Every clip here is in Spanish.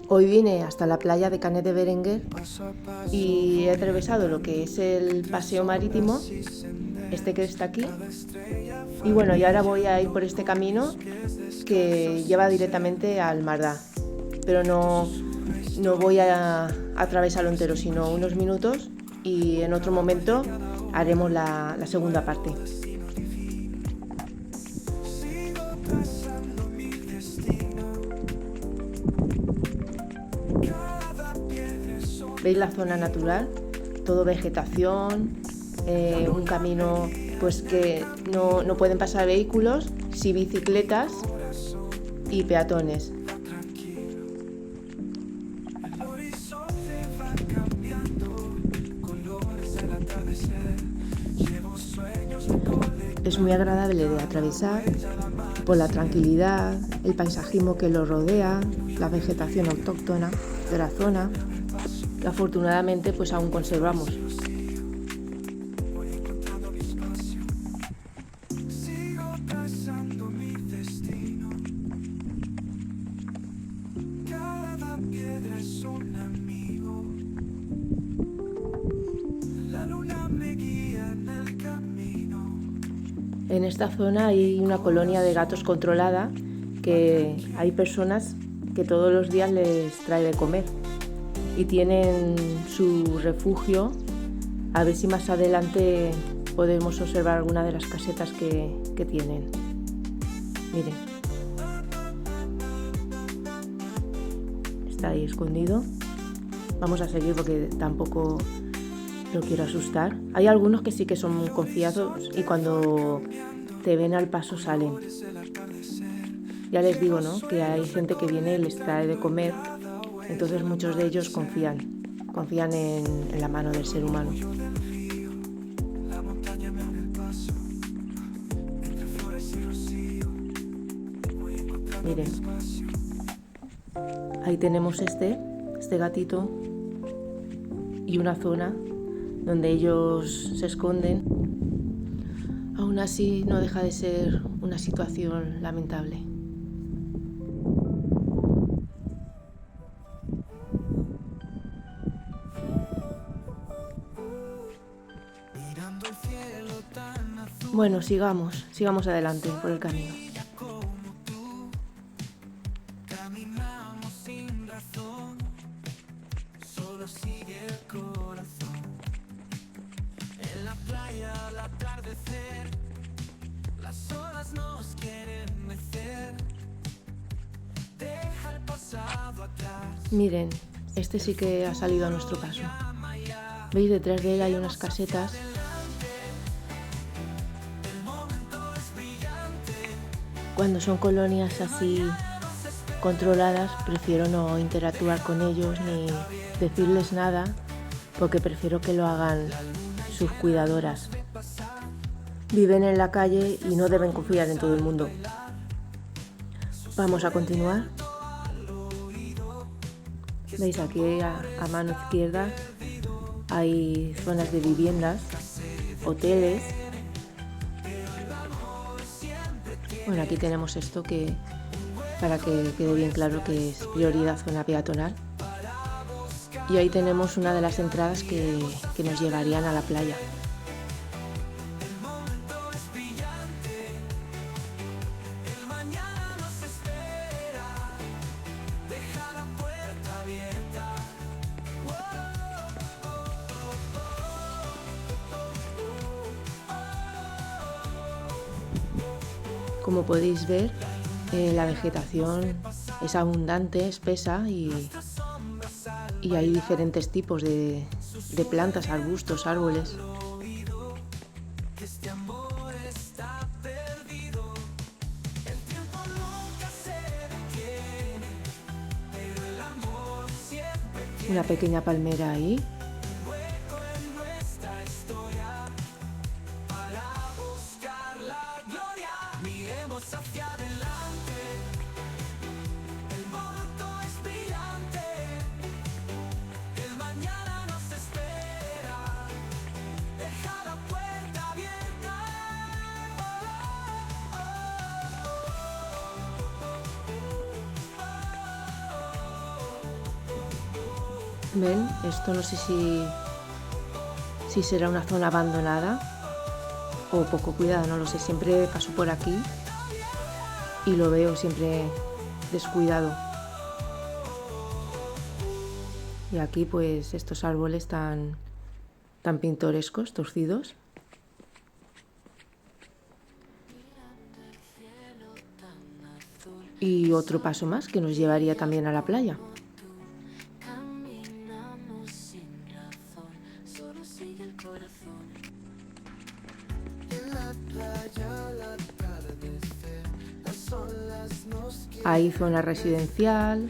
Hoy vine hasta la playa de Canet de Berenguer y he atravesado lo que es el paseo marítimo, este que está aquí. Y bueno, y ahora voy a ir por este camino que lleva directamente al Mardá. Pero no voy a atravesarlo entero, sino unos minutos, y en otro momento haremos la segunda parte. ¿Veis la zona natural? Todo vegetación, un camino pues que no pueden pasar vehículos, sí bicicletas y peatones. Es muy agradable de atravesar por la tranquilidad, el paisajismo que lo rodea, la vegetación autóctona de la zona, que afortunadamente pues aún conservamos. En esta zona hay una colonia de gatos controlada, que hay personas que todos los días les trae de comer y tienen su refugio. A ver si más adelante podemos observar alguna de las casetas que tienen. Miren, está ahí escondido. Vamos a seguir porque tampoco lo quiero asustar. Hay algunos que sí que son muy confiados y cuando te ven al paso salen. Ya les digo, ¿no?, que hay gente que viene y les trae de comer, entonces muchos de ellos confían en la mano del ser humano. Miren, ahí tenemos este gatito y una zona donde ellos se esconden. Aún así no deja de ser una situación lamentable. Bueno, sigamos adelante por el camino. Miren, este sí que ha salido a nuestro paso. ¿Veis? Detrás de él hay unas casetas. Cuando son colonias así controladas, prefiero no interactuar con ellos ni decirles nada, porque prefiero que lo hagan sus cuidadoras. Viven en la calle y no deben confiar en todo el mundo. Vamos a continuar. ¿Veis? Aquí a mano izquierda hay zonas de viviendas, hoteles. Bueno, aquí tenemos esto para que quede bien claro que es prioridad zona peatonal. Y ahí tenemos una de las entradas que nos llevarían a la playa. Como podéis ver, la vegetación es abundante, espesa y hay diferentes tipos de plantas, arbustos, árboles. Una pequeña palmera ahí. ¿Ven? Esto no sé si será una zona abandonada o poco cuidada, no lo sé. Siempre paso por aquí y lo veo siempre descuidado. Y aquí pues estos árboles tan pintorescos, torcidos. Y otro paso más que nos llevaría también a la playa. Hay zona residencial,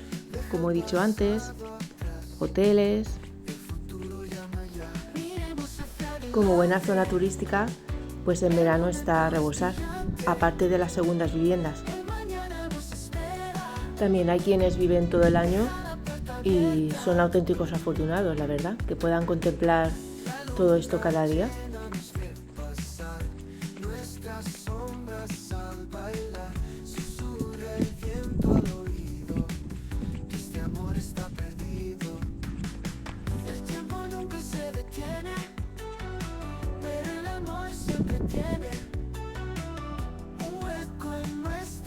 como he dicho antes, hoteles. Como buena zona turística, pues en verano está a rebosar, aparte de las segundas viviendas. También hay quienes viven todo el año y son auténticos afortunados, la verdad, que puedan contemplar todo esto cada día.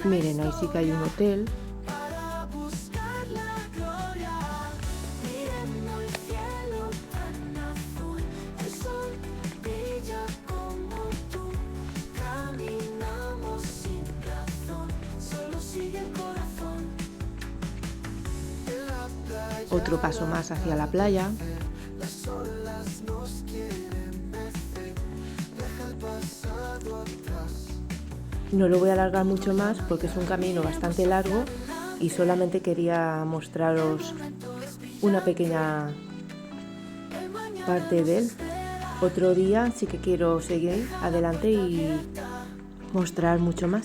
Miren, ahí sí que hay un hotel. Otro paso más hacia la playa. No lo voy a alargar mucho más porque es un camino bastante largo y solamente quería mostraros una pequeña parte de él. Otro día sí que quiero seguir adelante y mostrar mucho más.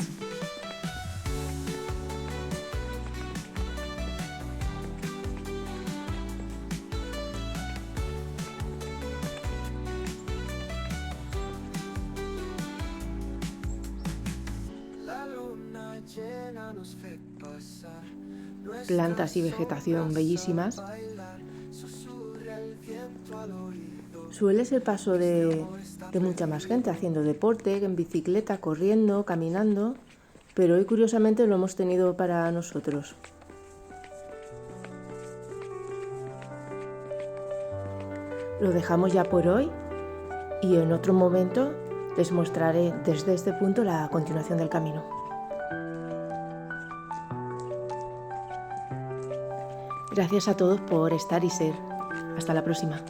Plantas y vegetación bellísimas. Suele ser paso de mucha más gente haciendo deporte, en bicicleta, corriendo, caminando, pero hoy curiosamente lo hemos tenido para nosotros. Lo dejamos ya por hoy y en otro momento les mostraré desde este punto la continuación del camino. Gracias a todos por estar y ser. Hasta la próxima.